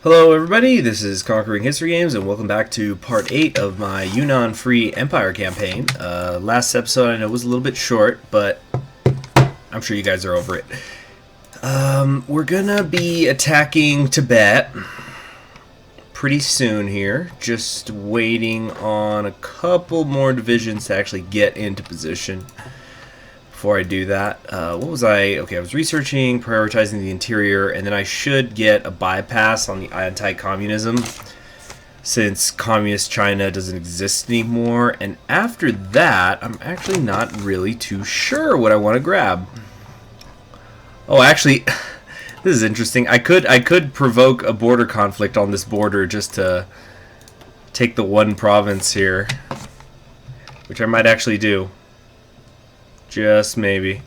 Hello everybody, this is Conquering History Games, and welcome back to part 8 of my Yunnan Free Empire campaign. Last episode I know was a little bit short, but I'm sure you guys are over it. We're gonna be attacking Tibet pretty soon here, just waiting on a couple more divisions to actually get into position. Before I do that, what was I? Okay, I was researching, prioritizing the interior, and then I should get a bypass on the anti-communism since communist China doesn't exist anymore. And after that, I'm actually not really too sure what I want to grab. Oh, actually, this is interesting. I could provoke a border conflict on this border just to take the one province here, which I might actually do. Just maybe.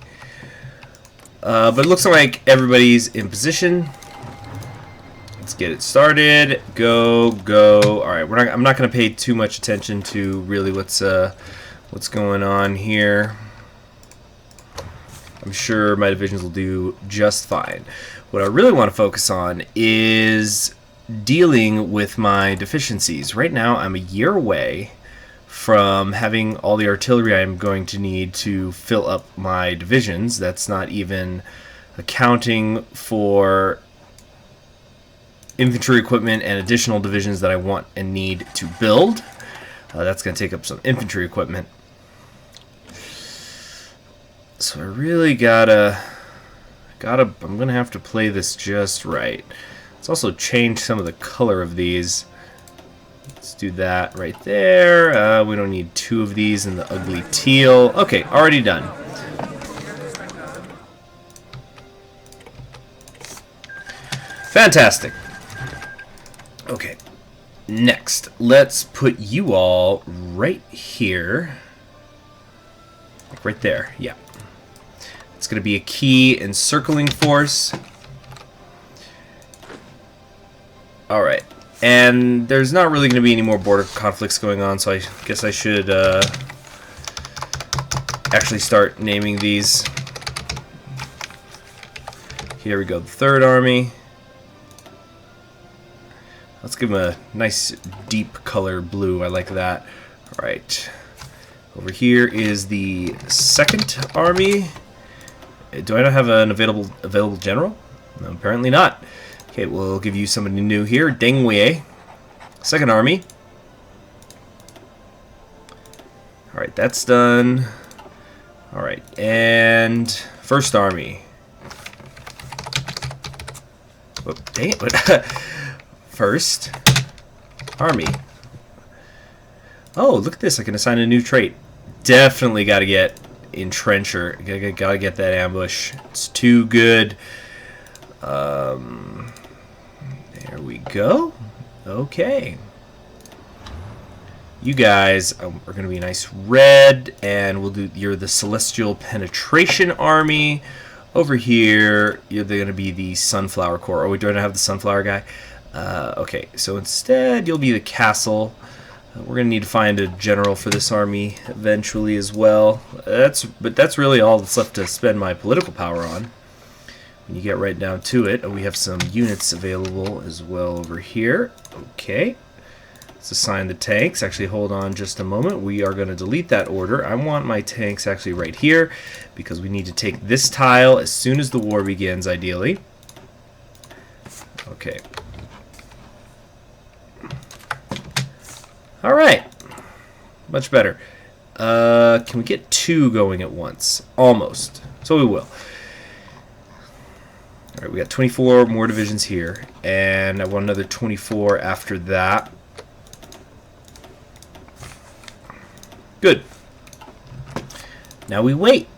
But it looks like everybody's in position. Let's get it started. Go, go. All right, I'm not going to pay too much attention to really what's going on here. I'm sure my divisions will do just fine. What I really want to focus on is dealing with my deficiencies. Right now, I'm a year away from having all the artillery I'm going to need to fill up my divisions. That's not even accounting for infantry equipment and additional divisions that I want and need to build. That's going to take up some infantry equipment. So I really gotta I'm going to have to play this just right. Let's also change some of the color of these. Let's do that right there. We don't need two of these in the ugly teal. Okay, already done. Fantastic. Okay, next, let's put you all right here. Like right there, yeah. It's going to be a key encircling force. Alright. And there's not really going to be any more border conflicts going on, so I guess I should actually start naming these. Here we go, the Third Army. Let's give them a nice deep color blue. I like that. Alright. Over here is the Second Army. Do I not have an available general? No, apparently not. Okay, we'll give you somebody new here. Deng Wei, Second Army. Alright, that's done. Alright, and First Army. Oh, dang it. First Army. Oh, look at this. I can assign a new trait. Definitely got to get Entrencher. Gotta get that ambush. It's too good. There we go. Okay. You guys are going to be nice red, and we'll do. You're the Celestial Penetration Army. Over here, you're going to be the Sunflower Corps. Oh, we don't have the Sunflower guy. Okay, so instead, you'll be the Castle. We're going to need to find a general for this army eventually as well. But that's really all that's left to spend my political power on. When you get right down to it, we have some units available as well over here. Okay. Let's assign the tanks. Actually, hold on just a moment. We are going to delete that order. I want my tanks actually right here because we need to take this tile as soon as the war begins, ideally. Okay. Alright. Much better. Can we get two going at once? Almost. So we will. Alright, we got 24 more divisions here, and I want another 24 after that. Good. Now we wait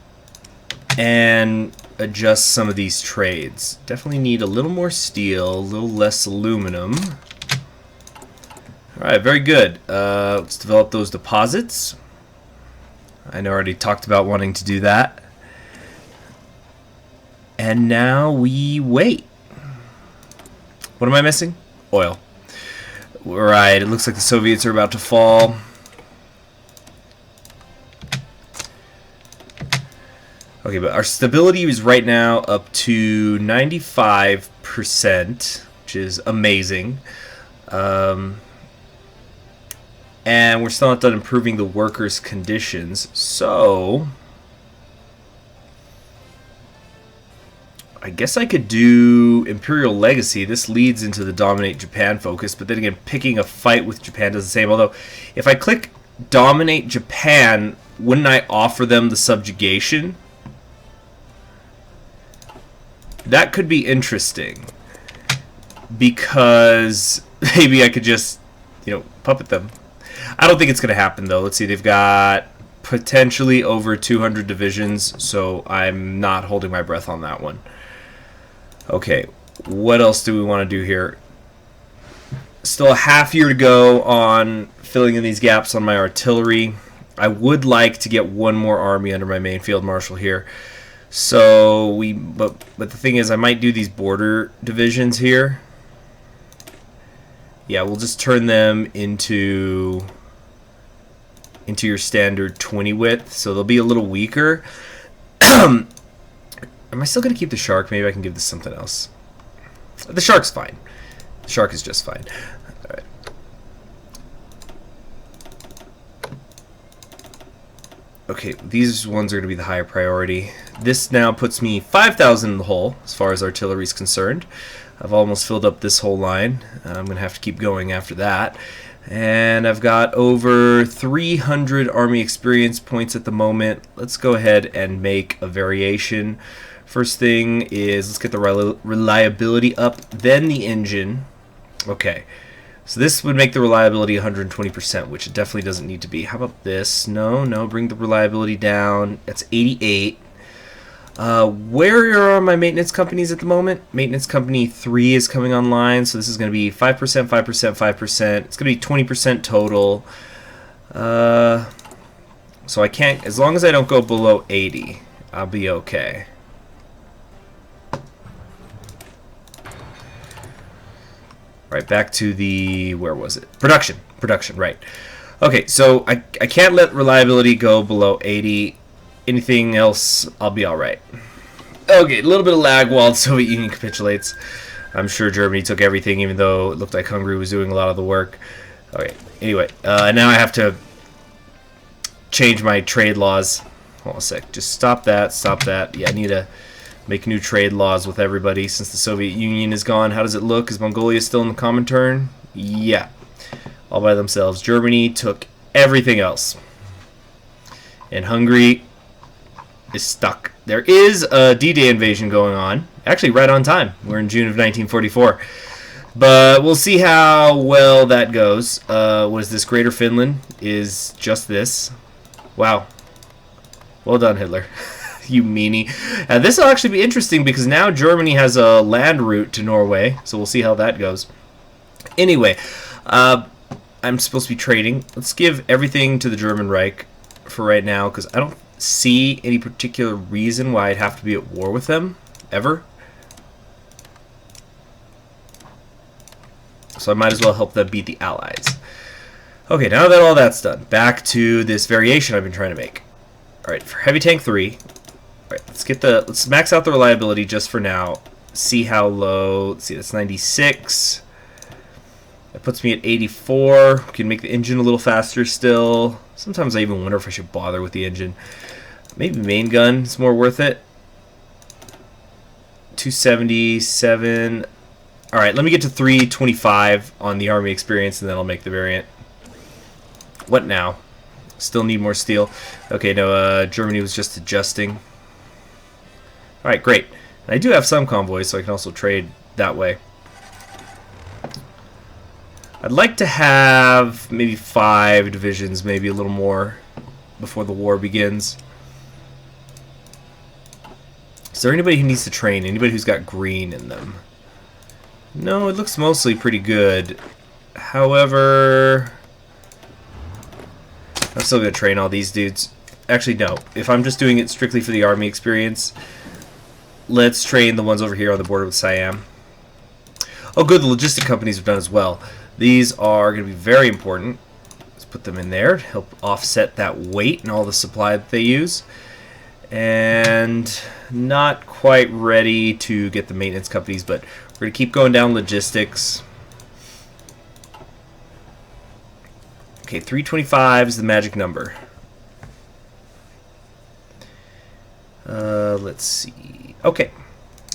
and adjust some of these trades. Definitely need a little more steel, a little less aluminum. Alright, very good. Let's develop those deposits. I know I already talked about wanting to do that. And now we wait. What am I missing? Oil. Right, it looks like the Soviets are about to fall. Okay, but our stability is right now up to 95%. which is amazing. And we're still not done improving the workers' conditions, so I guess I could do Imperial Legacy. This leads into the Dominate Japan focus, but then again, picking a fight with Japan does the same. Although, if I click Dominate Japan, wouldn't I offer them the subjugation? That could be interesting, because maybe I could just, puppet them. I don't think it's going to happen, though. Let's see, they've got potentially over 200 divisions, so I'm not holding my breath on that one. Okay, what else do we want to do here? Still a half year to go on filling in these gaps on my artillery. I would like to get one more army under my main field marshal here. So but the thing is, I might do these border divisions here. Yeah, we'll just turn them into your standard 20 width, so they'll be a little weaker. Am I still going to keep the shark? Maybe I can give this something else. The shark's fine. The shark is just fine. All right. Okay, these ones are going to be the higher priority. This now puts me 5,000 in the hole as far as artillery is concerned. I've almost filled up this whole line. I'm going to have to keep going after that. And I've got over 300 army experience points at the moment. Let's go ahead and make a variation. First thing is, let's get the reliability up, then the engine. Okay, so this would make the reliability 120%, which it definitely doesn't need to be. How about this? No, bring the reliability down. That's 88. Where are my maintenance companies at the moment? Maintenance company 3 is coming online, so this is going to be 5%, 5%, 5%. It's going to be 20% total. So I can't, as long as I don't go below 80, I'll be okay. Right, back to the, where was it? Production, right. Okay, so I can't let reliability go below 80. Anything else, I'll be alright. Okay, a little bit of lag while the Soviet Union capitulates. I'm sure Germany took everything, even though it looked like Hungary was doing a lot of the work. Okay, anyway, now I have to change my trade laws. Hold on a sec, just stop that. Yeah, I need to make new trade laws with everybody since the Soviet Union is gone. How does it look? Is Mongolia still in the Comintern? Yeah, all by themselves. Germany took everything else. And Hungary is stuck. There is a D-Day invasion going on. Actually, right on time. We're in June of 1944. But we'll see how well that goes. What is this? Greater Finland is just this. Wow. Well done, Hitler. You meanie. This will actually be interesting because now Germany has a land route to Norway. So we'll see how that goes. Anyway, I'm supposed to be trading. Let's give everything to the German Reich for right now because I don't see any particular reason why I'd have to be at war with them, ever. So I might as well help them beat the Allies. Okay, now that all that's done, back to this variation I've been trying to make. Alright, for Heavy Tank 3, alright, let's max out the reliability just for now. See how low, let's see, that's 96. That puts me at 84. We can make the engine a little faster still. Sometimes I even wonder if I should bother with the engine. Maybe main gun is more worth it. 277. Alright, let me get to 325 on the army experience and then I'll make the variant. What now? Still need more steel. Okay, no, Germany was just adjusting. Alright, great. And I do have some convoys, so I can also trade that way. I'd like to have maybe 5 divisions, maybe a little more, before the war begins. Is there anybody who needs to train? Anybody who's got green in them? No, it looks mostly pretty good. However, I'm still going to train all these dudes. Actually, no. If I'm just doing it strictly for the army experience, let's train the ones over here on the border with Siam. Oh, good. The logistic companies have done as well. These are going to be very important. Let's put them in there to help offset that weight and all the supply that they use. And not quite ready to get the maintenance companies, but we're going to keep going down logistics. Okay, 325 is the magic number. Let's see. Okay.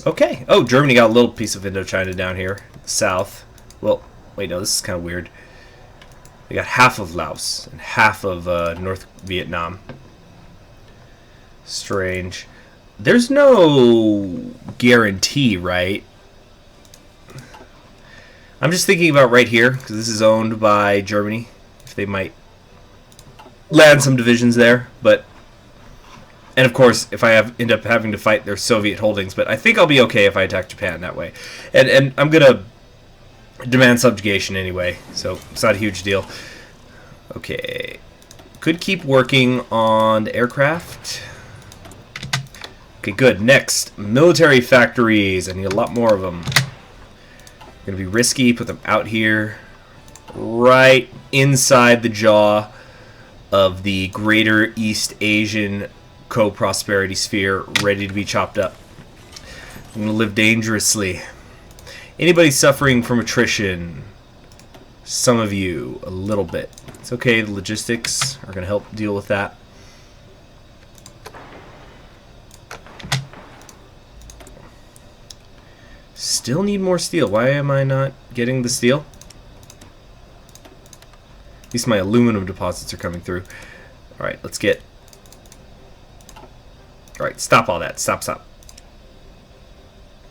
Okay. Oh, Germany got a little piece of Indochina down here. South. Well, wait, no, this is kind of weird. They got half of Laos and half of North Vietnam. Strange. There's no guarantee, right? I'm just thinking about right here, because this is owned by Germany. If they might land some divisions there, but... And of course, if I end up having to fight their Soviet holdings, but I think I'll be okay if I attack Japan that way. And I'm going to demand subjugation anyway, so it's not a huge deal. Okay. Could keep working on the aircraft. Okay, good. Next, military factories. I need a lot more of them. Going to be risky. Put them out here. Right inside the jaw of the Greater East Asian Co-Prosperity Sphere, ready to be chopped up. I'm going to live dangerously. Anybody suffering from attrition? Some of you, a little bit. It's okay, the logistics are going to help deal with that. Still need more steel. Why am I not getting the steel? At least my aluminum deposits are coming through. Alright, let's get... Alright, stop all that. Stop, stop.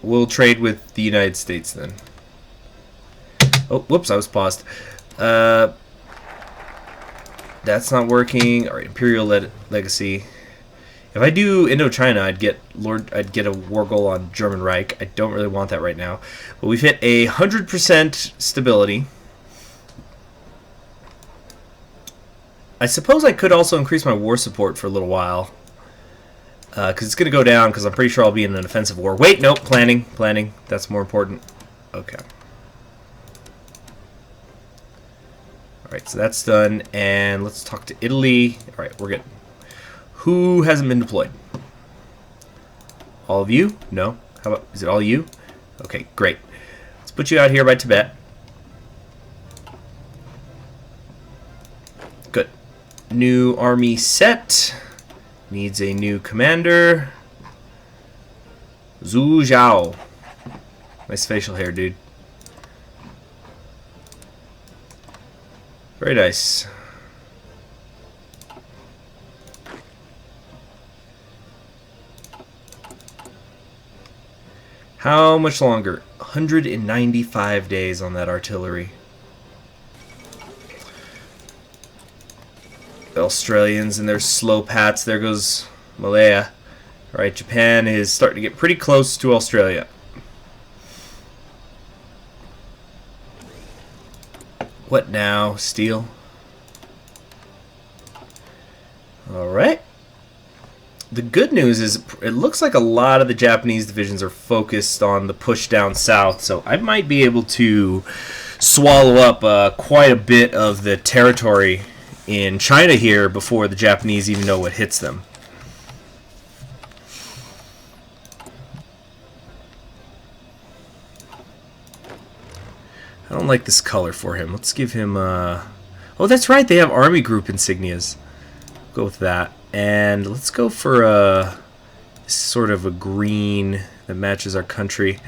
We'll trade with the United States then. Oh, whoops, I was paused. That's not working. Alright, Imperial Legacy. If I do Indochina, I'd get a war goal on German Reich. I don't really want that right now. But we've hit 100% stability. I suppose I could also increase my war support for a little while. Because it's going to go down, because I'm pretty sure I'll be in an offensive war. Wait, nope, planning. Planning. That's more important. Okay. Alright, so that's done. And let's talk to Italy. Alright, we're good. Who hasn't been deployed? All of you? No? How about, is it all you? Okay, great. Let's put you out here by Tibet. Good. New army set. Needs a new commander. Zhu Zhao. Nice facial hair, dude. Very nice. How much longer? 195 days on that artillery. The Australians and their slow pats. There goes Malaya. Alright, Japan is starting to get pretty close to Australia. What now? Steel? Alright. The good news is it looks like a lot of the Japanese divisions are focused on the push down south, so I might be able to swallow up quite a bit of the territory in China here before the Japanese even know what hits them. I don't like this color for him. Let's give him oh, that's right, they have army group insignias. Go with that. And let's go for sort of a green that matches our country.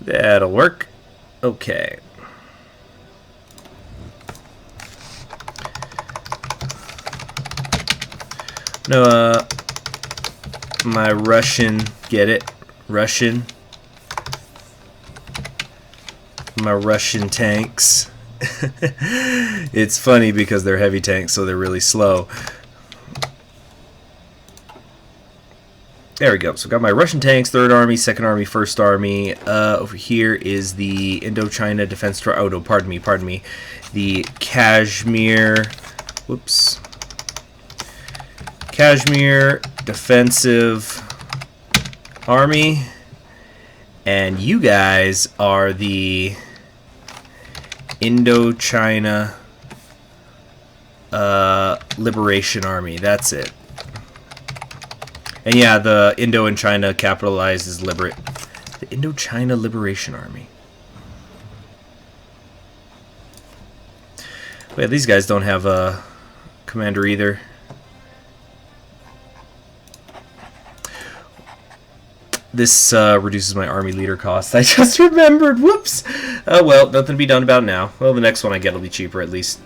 That'll work. Okay. No, my Russian, get it? Russian. My Russian tanks. It's funny because they're heavy tanks, so they're really slow. There we go. So got my Russian tanks, 3rd Army, 2nd Army, 1st Army. Over here is the Indochina Defense... Oh, no, pardon me. The Kashmir... Whoops. Kashmir Defensive Army. And you guys are the Indochina Liberation Army. That's it. And yeah, the Indo and China capitalized as Liberate. The Indochina Liberation Army. Yeah, these guys don't have a commander either. This reduces my army leader cost. I just remembered. Whoops. Oh, well, nothing to be done about now. Well, the next one I get will be cheaper at least.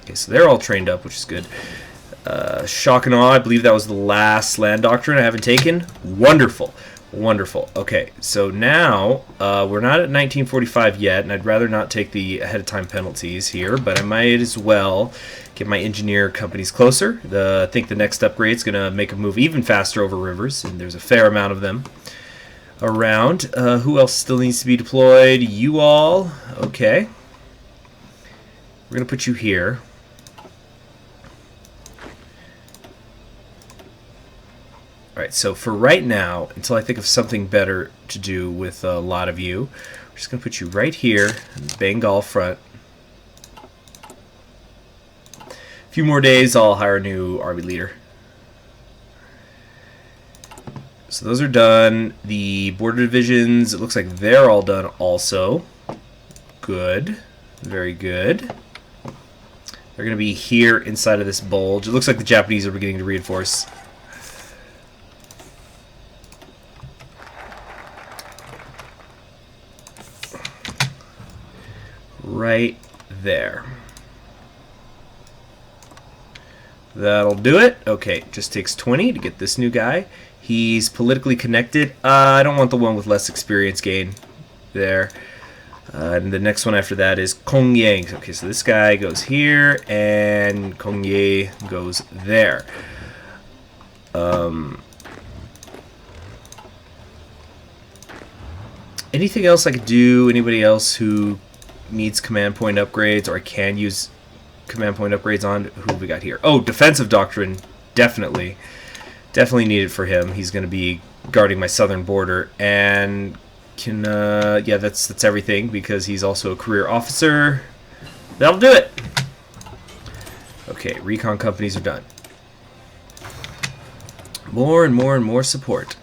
Okay, so they're all trained up, which is good. Shock and awe. I believe that was the last land doctrine I haven't taken. Wonderful. Wonderful. Okay, so now we're not at 1945 yet, and I'd rather not take the ahead of time penalties here, but I might as well get my engineer companies closer. I think the next upgrade is going to make a move even faster over rivers, and there's a fair amount of them around. Who else still needs to be deployed? You all. Okay. We're going to put you here. Alright, so for right now, until I think of something better to do with a lot of you, we're just going to put you right here in the Bengal front. A few more days, I'll hire a new army leader. So those are done. The border divisions, it looks like they're all done also. Good. Very good. They're going to be here inside of this bulge. It looks like the Japanese are beginning to reinforce. Right there. That'll do it. Okay, just takes 20 to get this new guy. He's politically connected. I don't want the one with less experience gain there. And the next one after that is Kong Yang. Okay, so this guy goes here, and Kong Ye goes there. Anything else I could do? Anybody else who needs command point upgrades, or I can use command point upgrades on? Who have we got here? Oh, defensive doctrine, definitely needed for him. He's going to be guarding my southern border, and can yeah, that's everything, because he's also a career officer. That'll do it. Okay, recon companies are done. More and more and more support.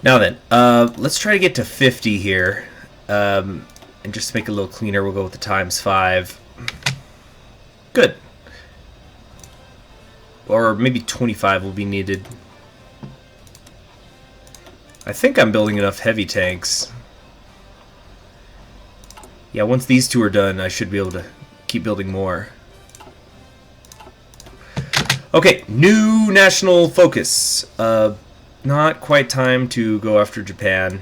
Now then, let's try to get to 50 here. And just to make it a little cleaner, we'll go with the ×5. Good. Or maybe 25 will be needed. I think I'm building enough heavy tanks. Yeah, once these two are done, I should be able to keep building more. Okay, new national focus. Not quite time to go after Japan.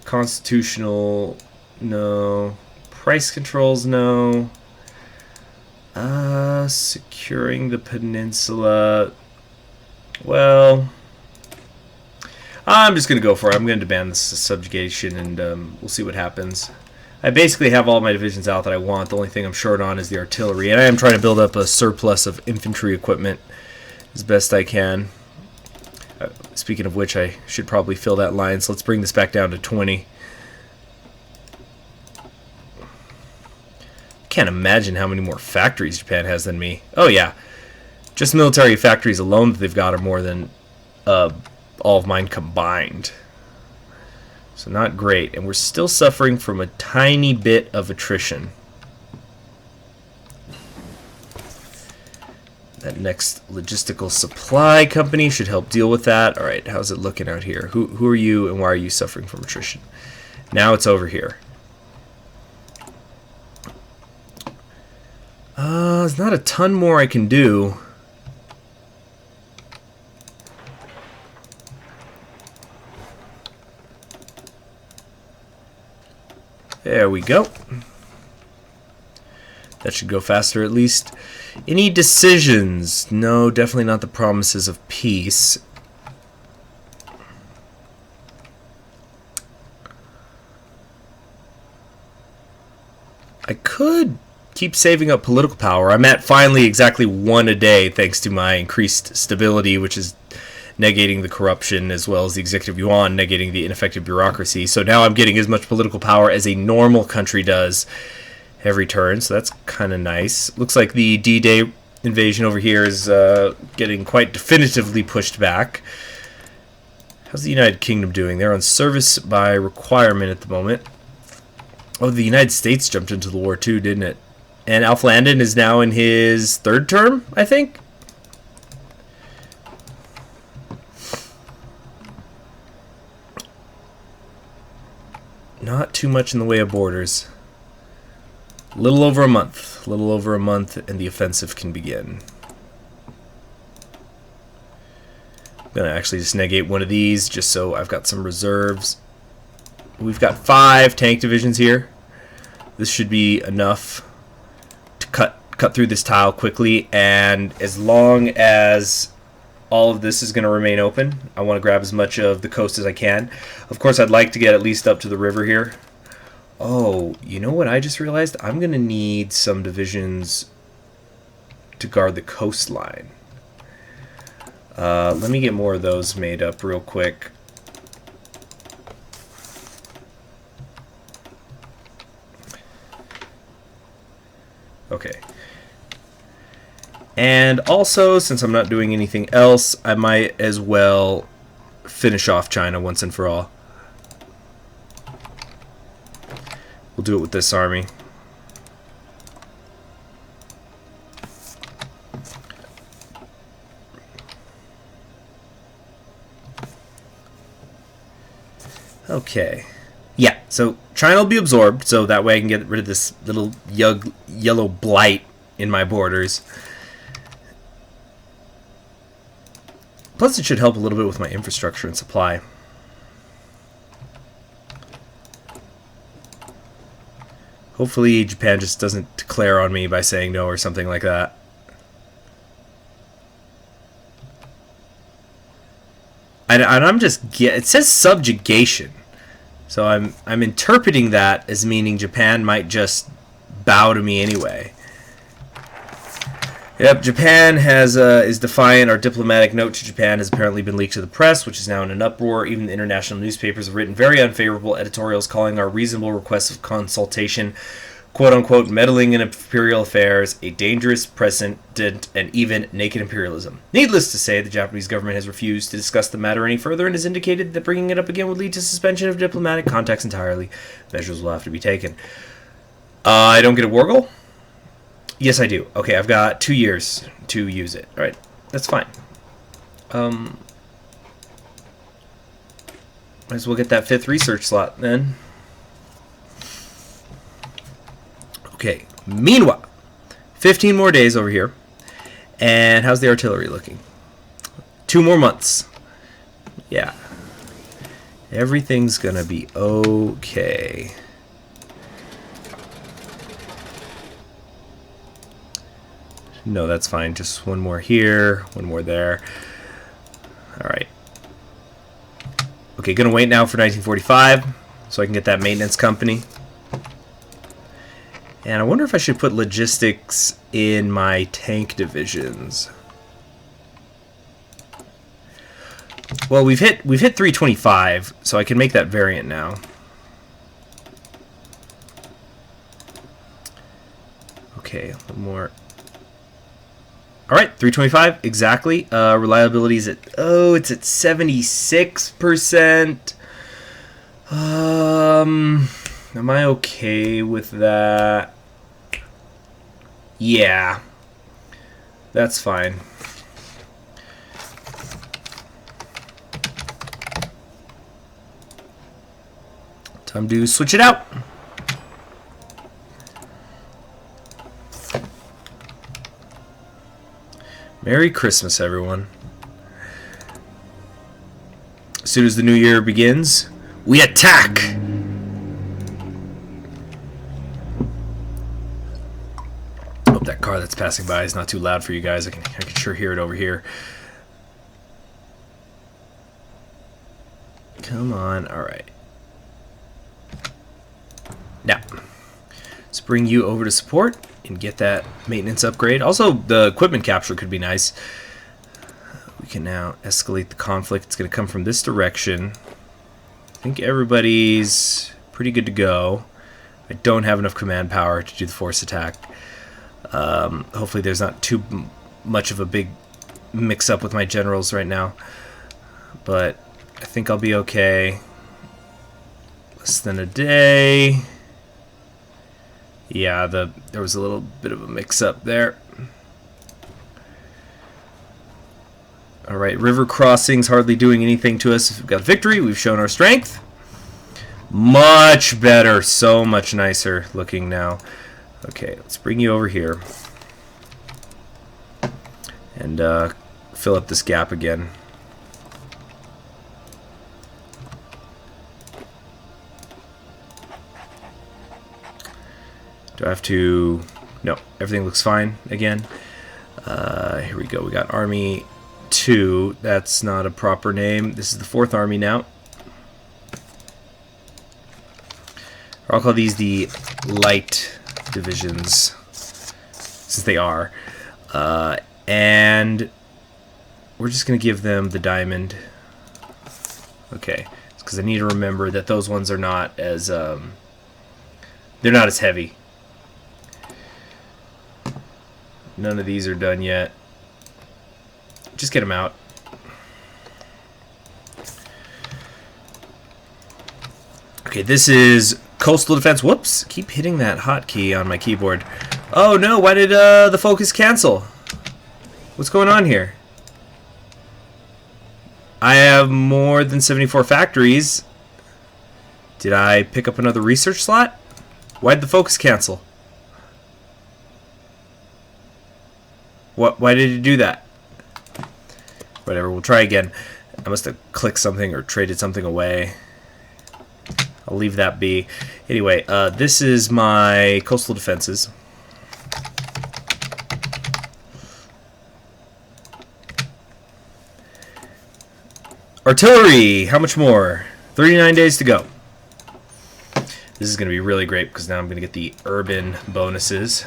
Constitutional, no. Price controls, no. Securing the peninsula. Well, I'm just going to go for it. I'm going to demand this subjugation, and we'll see what happens. I basically have all my divisions out that I want. The only thing I'm short on is the artillery, and I am trying to build up a surplus of infantry equipment as best I can. Speaking of which, I should probably fill that line, so let's bring this back down to 20. Can't imagine how many more factories Japan has than me. Oh yeah, just military factories alone that they've got are more than all of mine combined. So not great, and we're still suffering from a tiny bit of attrition. That next logistical supply company should help deal with that. All right, how's it looking out here? Who are you, and why are you suffering from attrition? Now it's over here. There's not a ton more I can do. There we go. That should go faster at least. Any decisions? No, definitely not the promises of peace. I could keep saving up political power. I'm at finally exactly 1 a day thanks to my increased stability, which is negating the corruption, as well as the executive yuan negating the ineffective bureaucracy. So now I'm getting as much political power as a normal country does every turn, so that's kind of nice. Looks like the D-Day invasion over here is getting quite definitively pushed back. How's the United Kingdom doing? They're on service by requirement at the moment. Oh, the United States jumped into the war too, didn't it? And Alf Landon is now in his third term, I think. Not too much in the way of borders. Little over a month. Little over a month, and the offensive can begin. I'm going to actually just negate one of these, just so I've got some reserves. We've got 5 tank divisions here. This should be enough to cut through this tile quickly, and as long as all of this is going to remain open, I want to grab as much of the coast as I can. Of course, I'd like to get at least up to the river here. Oh, you know what I just realized? I'm going to need some divisions to guard the coastline. Let me get more of those made up real quick. Okay. And also, since I'm not doing anything else, I might as well finish off China once and for all. We'll do it with this army. Okay. Yeah, so China will be absorbed, so that way I can get rid of this little yellow blight in my borders. Plus, it should help a little bit with my infrastructure and supply. Hopefully, Japan just doesn't declare on me by saying no or something like that. And I'm just it says subjugation, so I'm interpreting that as meaning Japan might just bow to me anyway. Yep, Japan is defiant. Our diplomatic note to Japan has apparently been leaked to the press, which is now in an uproar. Even the international newspapers have written very unfavorable editorials calling our reasonable requests of consultation, quote-unquote, meddling in imperial affairs, a dangerous precedent, and even naked imperialism. Needless to say, the Japanese government has refused to discuss the matter any further and has indicated that bringing it up again would lead to suspension of diplomatic contacts entirely. Measures will have to be taken. I don't get a war goal? Yes, I do. Okay, I've got 2 years to use it. All right, that's fine. Might as well get that 5th research slot then. Okay, meanwhile, 15 more days over here. And how's the artillery looking? 2 more months. Yeah. Everything's gonna be okay. No, that's fine. Just 1 more here, 1 more there. Alright. Okay, gonna wait now for 1945 so I can get that maintenance company. And I wonder if I should put logistics in my tank divisions. Well, we've hit 325, so I can make that variant now. Okay, 1 more. Alright, 325, exactly. Reliability is at, it's at 76%. Am I okay with that? Yeah. That's fine. Time to switch it out. Merry Christmas, everyone. As soon as the new year begins, we attack! Hope that car that's passing by is not too loud for you guys. I can sure hear it over here. Come on, alright. Now, let's bring you over to support and get that maintenance upgrade. Also, the equipment capture could be nice. We can now escalate the conflict. It's going to come from this direction. I think everybody's pretty good to go. I don't have enough command power to do the force attack. Hopefully there's not too much of a big mix-up with my generals right now. But I think I'll be okay. Less than a day. Yeah, there was a little bit of a mix-up there. Alright, river crossings hardly doing anything to us. We've got victory. We've shown our strength. Much better. So much nicer looking now. Okay, let's bring you over here. And fill up this gap again. Do I have to... No, everything looks fine again. Here we go. We got Army 2. That's not a proper name. This is the 4th Army now. I'll call these the light divisions, since they are. And we're just going to give them the diamond. Okay, because I need to remember that those ones are not as... they're not as heavy. None of these are done yet. Just get them out. Okay, this is coastal defense. Whoops, keep hitting that hotkey on my keyboard. Oh no, why did the focus cancel? What's going on here? I have more than 74 factories. Did I pick up another research slot? Why'd the focus cancel? Why did it do that? Whatever, we'll try again. I must have clicked something or traded something away. I'll leave that be. Anyway, this is my coastal defenses. Artillery! How much more? 39 days to go. This is going to be really great because now I'm going to get the urban bonuses.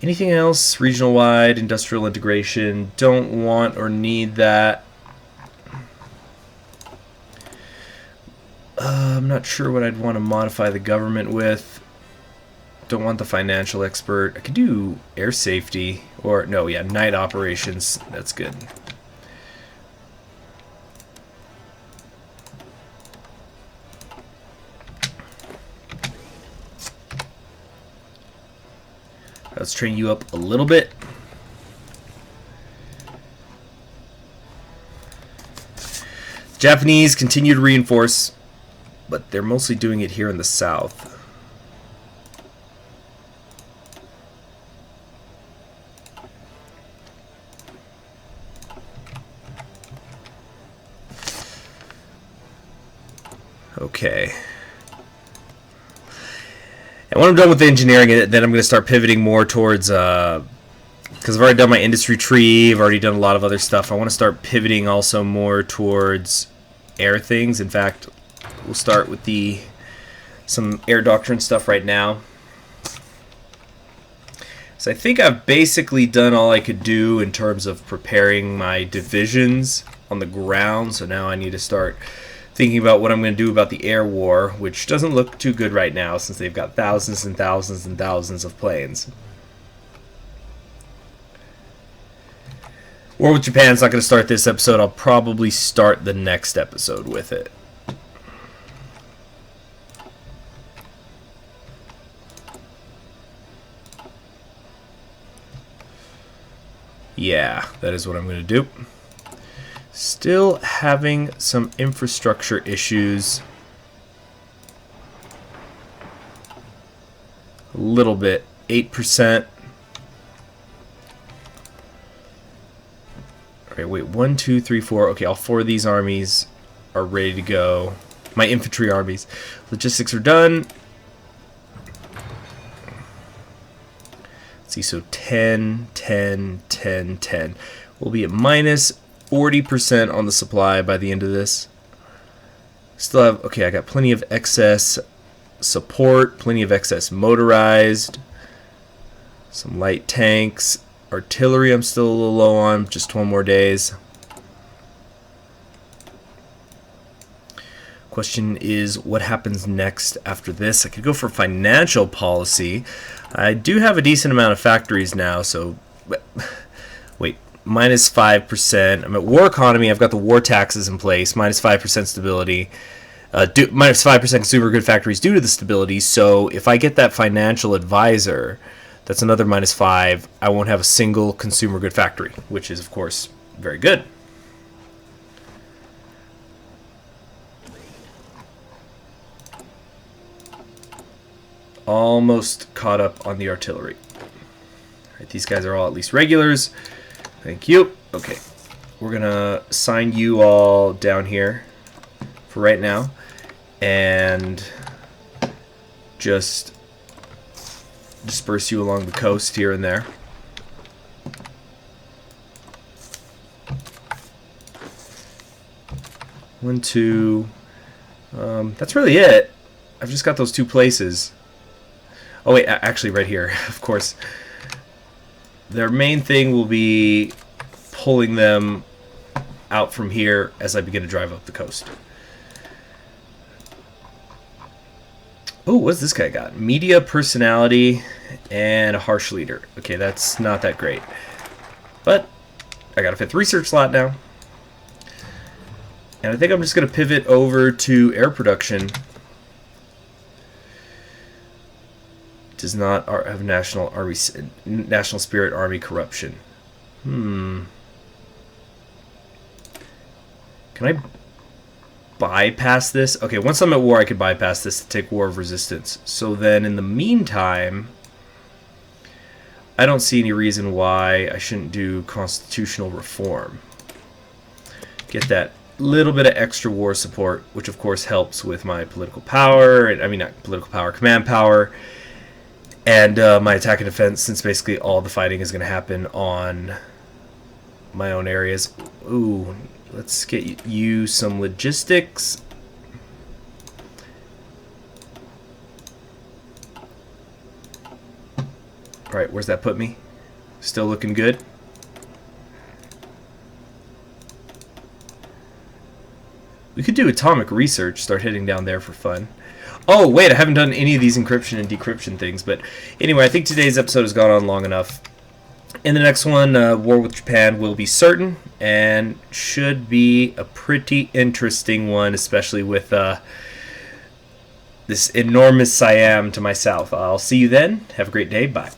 Anything else? Regional wide, industrial integration. Don't want or need that. I'm not sure what I'd want to modify the government with. Don't want the financial expert. I could do air safety. Or, no, yeah, night operations. That's good. Let's train you up a little bit. Japanese continue to reinforce, but they're mostly doing it here in the south. Okay. And when I'm done with the engineering, then I'm going to start pivoting more towards, because I've already done my industry tree, I've already done a lot of other stuff. I want to start pivoting also more towards air things. In fact, we'll start with some air doctrine stuff right now. So I think I've basically done all I could do in terms of preparing my divisions on the ground. So now I need to start thinking about what I'm going to do about the air war, which doesn't look too good right now since they've got thousands and thousands and thousands of planes. War with Japan's not going to start this episode. I'll probably start the next episode with it. Yeah, that is what I'm going to do. Still having some infrastructure issues. A little bit. 8%. Alright, wait. 1, 2, 3, 4. Okay, all 4 of these armies are ready to go. My infantry armies. Logistics are done. Let's see, so 10, 10, 10, 10. We'll be at minus 40% on the supply by the end of this. Still have, okay, I got plenty of excess support, plenty of excess motorized, some light tanks. Artillery I'm still a little low on, just 12 more days. Question is, what happens next after this? I could go for financial policy. I do have a decent amount of factories now, so wait, minus 5%. I'm at war economy. I've got the war taxes in place, minus 5% stability. Minus 5% consumer good factories due to the stability. So if I get that financial advisor, that's another minus 5. I won't have a single consumer good factory, which is, of course, very good. Almost caught up on the artillery. All right, these guys are all at least regulars. Thank you. Okay, we're gonna sign you all down here for right now, and just disperse you along the coast here and there. One, two. That's really it. I've just got those 2 places. Oh wait, actually right here, of course. Their main thing will be pulling them out from here as I begin to drive up the coast. Oh, what's this guy got? Media personality and a harsh leader. Okay, that's not that great. But I got a 5th research slot now. And I think I'm just going to pivot over to air production. Does not have national spirit army corruption. Can I bypass this? Okay, once I'm at war, I could bypass this to take War of Resistance. So then, in the meantime, I don't see any reason why I shouldn't do constitutional reform. Get that little bit of extra war support, which of course helps with my political power. I mean, not political power, command power. And my attack and defense, since basically all the fighting is going to happen on my own areas. Ooh, let's get you some logistics. Alright, where's that put me? Still looking good? We could do atomic research, start heading down there for fun. Oh, wait, I haven't done any of these encryption and decryption things. But anyway, I think today's episode has gone on long enough. In the next one, war with Japan will be certain and should be a pretty interesting one, especially with this enormous Siam to my south. I'll see you then. Have a great day. Bye.